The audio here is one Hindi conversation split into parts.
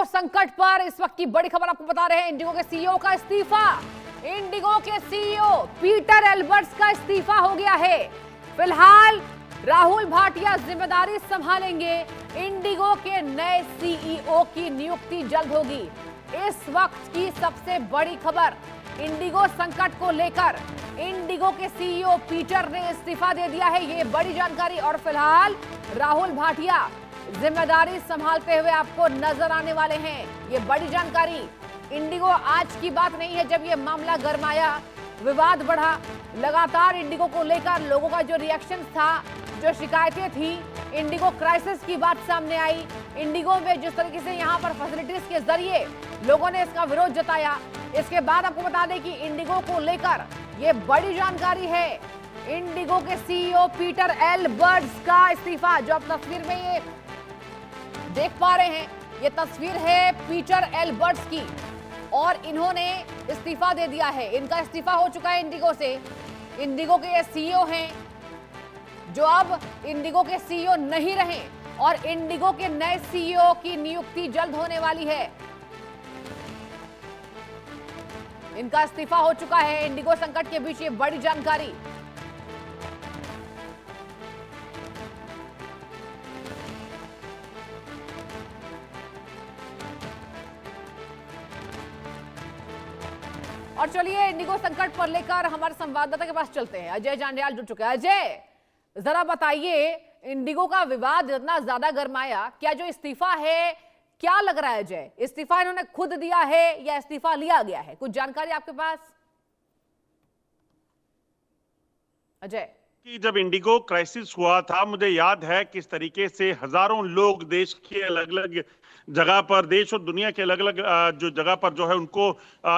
संकट पर इस वक्त की बड़ी खबर आपको बता रहे हैं। इंडिगो के सीईओ का इस्तीफा। इंडिगो के सीईओ पीटर एल्बर्ट्स का इस्तीफा हो गया है। फिलहाल राहुल भाटिया जिम्मेदारी संभालेंगे। इंडिगो के नए सीईओ की नियुक्ति जल्द होगी। इस वक्त की सबसे बड़ी खबर, इंडिगो संकट को लेकर इंडिगो के सीईओ पीटर ने इस्तीफा दे दिया है। ये बड़ी जानकारी। और फिलहाल राहुल भाटिया जिम्मेदारी संभालते हुए आपको नजर आने वाले हैं। ये बड़ी जानकारी। इंडिगो आज की बात नहीं है। जब ये मामला गरमाया, विवाद बढ़ा, लगातार इंडिगो को लेकर लोगों का जो रिएक्शन था, जो शिकायतें थी, इंडिगो क्राइसिस की बात सामने आई। इंडिगो में जिस तरीके से यहां पर फैसिलिटीज के जरिए लोगों ने इसका विरोध जताया। इसके बाद आपको बता दें कि इंडिगो को लेकर ये बड़ी जानकारी है। इंडिगो के सीईओ पीटर एल्बर्ट्स का इस्तीफा, जो आप तस्वीर में ये देख पा रहे हैं, ये तस्वीर है पीटर एल्बर्ट्स की, और इन्होंने इस्तीफा दे दिया है। इनका इस्तीफा हो चुका है इंडिगो से। इंडिगो के ये सीईओ हैं जो अब इंडिगो के सीईओ नहीं रहे, और इंडिगो के नए सीईओ की नियुक्ति जल्द होने वाली है। इनका इस्तीफा हो चुका है। इंडिगो संकट के बीच ये बड़ी जानकारी। और चलिए इंडिगो संकट पर लेकर हमारे संवाददाता के पास चलते हैं। अजय जांडियाल जुड़ चुके हैं। अजय, जरा बताइए, इंडिगो का विवाद इतना ज्यादा गरमाया, क्या जो इस्तीफा है, क्या लग रहा है अजय? इस्तीफा इन्होंने खुद दिया है या इस्तीफा लिया गया है? कुछ जानकारी आपके पास अजय? कि जब इंडिगो क्राइसिस हुआ था, मुझे याद है किस तरीके से हजारों लोग देश के अलग अलग जगह पर, देश और दुनिया के अलग अलग जो जगह पर जो है उनको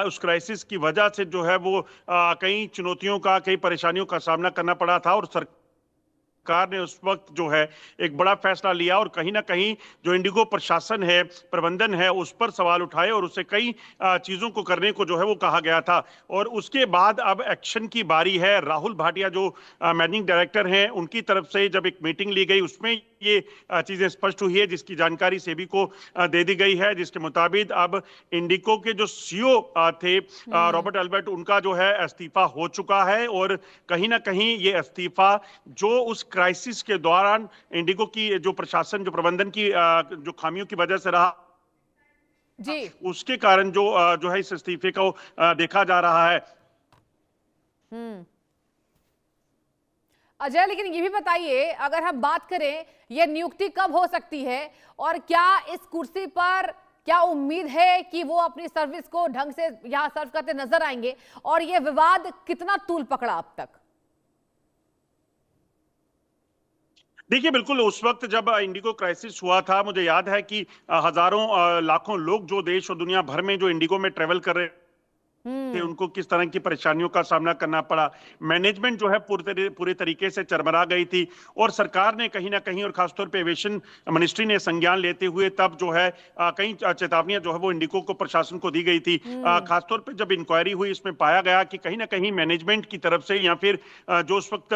उस क्राइसिस की वजह से जो है वो कई चुनौतियों का, कई परेशानियों का सामना करना पड़ा था। और सरकार ने उस वक्त जो है एक बड़ा फैसला लिया, और कहीं ना कहीं जो इंडिगो प्रशासन है, प्रबंधन है, उस पर सवाल उठाए और उससे कई चीजों को करने को जो है वो कहा गया था। और उसके बाद अब एक्शन की बारी है। राहुल भाटिया जो मैनेजिंग डायरेक्टर हैं, उनकी तरफ से जब एक मीटिंग ली गई, उसमें ये चीजें स्पष्ट हुई है, जिसकी जानकारी सेबी को दे दी गई है, जिसके मुताबिक अब इंडिगो के जो सीईओ थे रॉबर्ट एल्बर्ट, उनका जो है इस्तीफा हो चुका है। और कहीं ना कहीं ये इस्तीफा जो उस क्राइसिस के दौरान इंडिगो की जो प्रशासन, जो प्रबंधन की जो खामियों की वजह से रहा जी, उसके कारण जो है इस इस्तीफे को देखा जा रहा है। अजय, लेकिन ये भी बताइए, अगर हम बात करें, यह नियुक्ति कब हो सकती है, और क्या इस कुर्सी पर क्या उम्मीद है कि वो अपनी सर्विस को ढंग से यहां सर्व करते नजर आएंगे, और यह विवाद कितना तूल पकड़ा अब तक? देखिए, बिल्कुल उस वक्त जब इंडिगो क्राइसिस हुआ था, मुझे याद है कि हजारों लाखों लोग जो देश और दुनिया भर में जो इंडिगो में ट्रेवल कर रहे थे, उनको किस तरह की परेशानियों का सामना करना पड़ा। मैनेजमेंट जो है पूरे तरीके से चरमरा गई थी, और सरकार ने कहीं ना कहीं, और खासतौर पे एविएशन मिनिस्ट्री ने संज्ञान लेते हुए तब जो है कई चेतावनियां जो है वो इंडिगो को, प्रशासन को दी गई थी। खासतौर पे जब इंक्वायरी हुई, इसमें पाया गया कि कहीं ना कहीं मैनेजमेंट की तरफ से, या फिर जो उस वक्त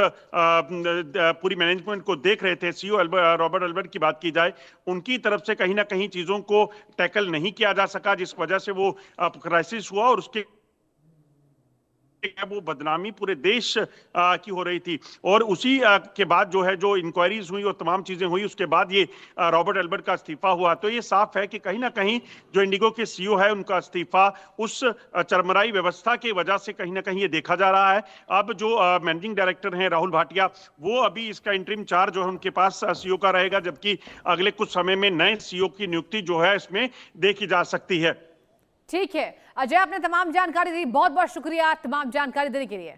पूरी मैनेजमेंट को देख रहे थे, सीईओ रॉबर्ट एल्बर्ट की बात की जाए, उनकी तरफ से कहीं ना कहीं चीजों को टैकल नहीं किया जा सका, जिस वजह से वो क्राइसिस हुआ। और उसके वो बदनामी पूरे देश की हो रही थी। और उसी के बाद जो है, जो इंक्वायरीज हुई और तमाम चीजें हुई, उसके बाद ये रॉबर्ट एल्बर्ट का इस्तीफा हुआ। तो ये साफ है कि कहीं ना कहीं जो इंडिगो के सीईओ है, उनका इस्तीफा उस चरमराई व्यवस्था की वजह से कहीं ना कहीं ये देखा जा रहा है। अब जो मैनेजिंग डायरेक्टर हैं राहुल भाटिया, वो अभी इसका इंटरिम चार्ज जो है उनके पास सीईओ का रहेगा, जबकि अगले कुछ समय में नए सीईओ की नियुक्ति जो है इसमें देखी जा सकती है। ठीक है अजय, आपने तमाम जानकारी दी, बहुत बहुत शुक्रिया तमाम जानकारी देने के लिए।